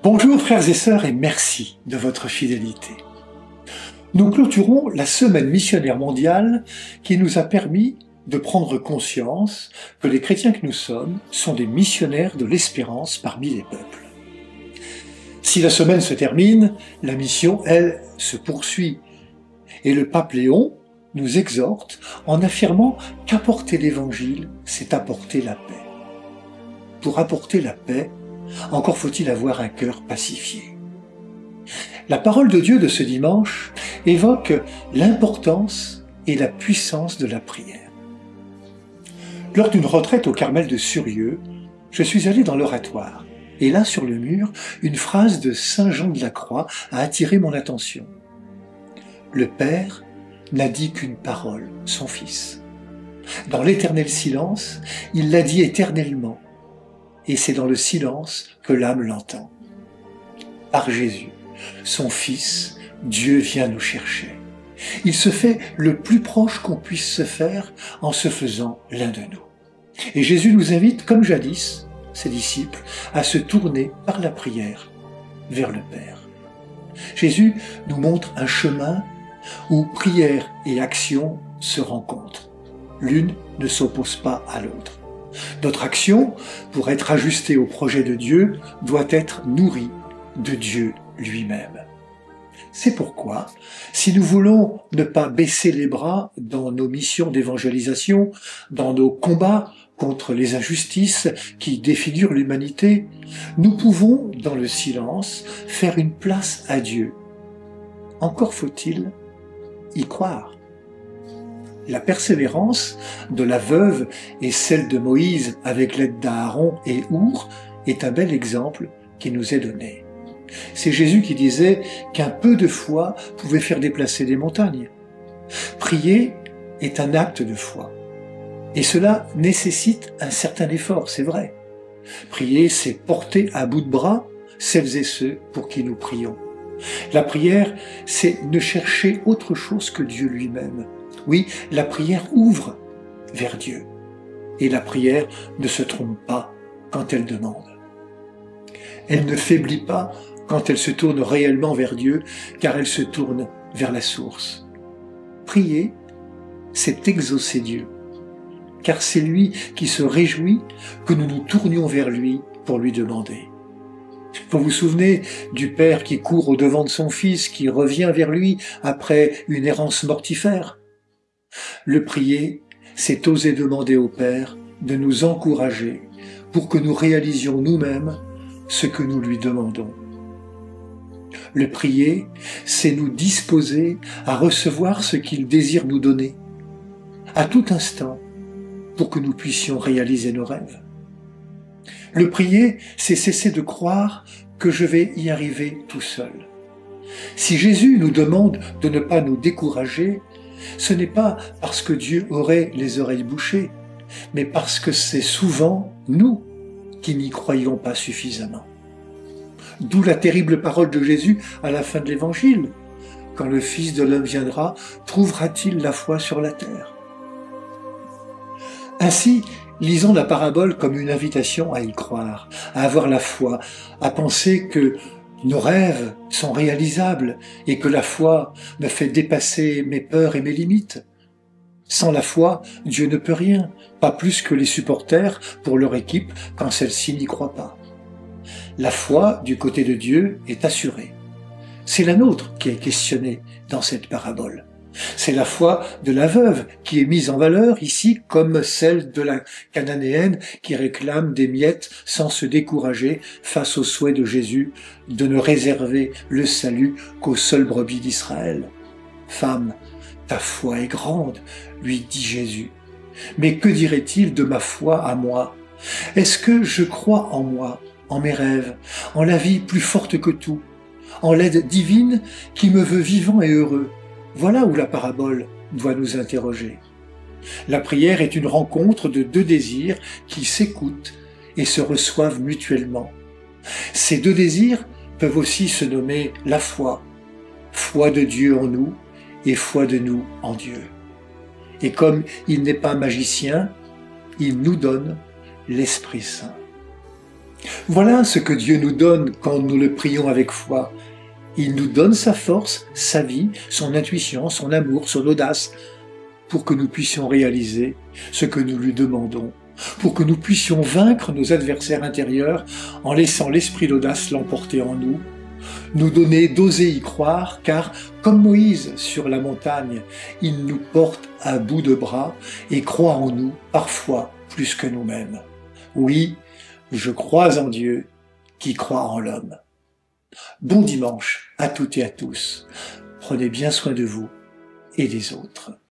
Bonjour frères et sœurs et merci de votre fidélité. Nous clôturons la semaine missionnaire mondiale qui nous a permis de prendre conscience que les chrétiens que nous sommes sont des missionnaires de l'espérance parmi les peuples. Si la semaine se termine, la mission, elle, se poursuit. Et le pape Léon nous exhorte en affirmant qu'apporter l'évangile, c'est apporter la paix. Pour apporter la paix, encore faut-il avoir un cœur pacifié. La parole de Dieu de ce dimanche évoque l'importance et la puissance de la prière. Lors d'une retraite au Carmel de Surieux, je suis allé dans l'oratoire, et là sur le mur, une phrase de Saint Jean de la Croix a attiré mon attention. Le Père n'a dit qu'une parole, son Fils. Dans l'éternel silence, il l'a dit éternellement, et c'est dans le silence que l'âme l'entend. Par Jésus, son Fils, Dieu vient nous chercher. Il se fait le plus proche qu'on puisse se faire en se faisant l'un de nous. Et Jésus nous invite, comme jadis, ses disciples, à se tourner par la prière vers le Père. Jésus nous montre un chemin où prière et action se rencontrent. L'une ne s'oppose pas à l'autre. Notre action, pour être ajustée au projet de Dieu, doit être nourrie de Dieu lui-même. C'est pourquoi, si nous voulons ne pas baisser les bras dans nos missions d'évangélisation, dans nos combats contre les injustices qui défigurent l'humanité, nous pouvons, dans le silence, faire une place à Dieu. Encore faut-il y croire. La persévérance de la veuve et celle de Moïse avec l'aide d'Aaron et Our est un bel exemple qui nous est donné. C'est Jésus qui disait qu'un peu de foi pouvait faire déplacer des montagnes. Prier est un acte de foi. Et cela nécessite un certain effort, c'est vrai. Prier, c'est porter à bout de bras celles et ceux pour qui nous prions. La prière, c'est ne chercher autre chose que Dieu lui-même. Oui, la prière ouvre vers Dieu. Et la prière ne se trompe pas quand elle demande. Elle ne faiblit pas quand elle se tourne réellement vers Dieu, car elle se tourne vers la source. Prier, c'est exaucer Dieu, car c'est lui qui se réjouit que nous nous tournions vers lui pour lui demander. Vous vous souvenez du Père qui court au-devant de son Fils, qui revient vers lui après une errance mortifère? Le prier, c'est oser demander au Père de nous encourager pour que nous réalisions nous-mêmes ce que nous lui demandons. Le prier, c'est nous disposer à recevoir ce qu'il désire nous donner, à tout instant, pour que nous puissions réaliser nos rêves. Le prier, c'est cesser de croire que je vais y arriver tout seul. Si Jésus nous demande de ne pas nous décourager, ce n'est pas parce que Dieu aurait les oreilles bouchées, mais parce que c'est souvent nous qui n'y croyons pas suffisamment. D'où la terrible parole de Jésus à la fin de l'Évangile. Quand le Fils de l'homme viendra, trouvera-t-il la foi sur la terre? Ainsi, lisons la parabole comme une invitation à y croire, à avoir la foi, à penser que nos rêves sont réalisables et que la foi me fait dépasser mes peurs et mes limites. Sans la foi, Dieu ne peut rien, pas plus que les supporters pour leur équipe quand celle-ci n'y croit pas. La foi du côté de Dieu est assurée. C'est la nôtre qui est questionnée dans cette parabole. C'est la foi de la veuve qui est mise en valeur ici comme celle de la Cananéenne qui réclame des miettes sans se décourager face au souhait de Jésus de ne réserver le salut qu'aux seules brebis d'Israël. « Femme, ta foi est grande, lui dit Jésus. Mais que dirait-il de ma foi à moi? Est-ce que je crois en moi, en mes rêves, en la vie plus forte que tout, en l'aide divine qui me veut vivant et heureux? Voilà où la parabole doit nous interroger. La prière est une rencontre de deux désirs qui s'écoutent et se reçoivent mutuellement. Ces deux désirs peuvent aussi se nommer la foi, foi de Dieu en nous et foi de nous en Dieu. Et comme il n'est pas magicien, il nous donne l'Esprit Saint. Voilà ce que Dieu nous donne quand nous le prions avec foi. Il nous donne sa force, sa vie, son intuition, son amour, son audace, pour que nous puissions réaliser ce que nous lui demandons, pour que nous puissions vaincre nos adversaires intérieurs en laissant l'esprit d'audace l'emporter en nous, nous donner d'oser y croire, car, comme Moïse sur la montagne, il nous porte à bout de bras et croit en nous, parfois plus que nous-mêmes. Oui, je crois en Dieu qui croit en l'homme. Bon dimanche à toutes et à tous. Prenez bien soin de vous et des autres.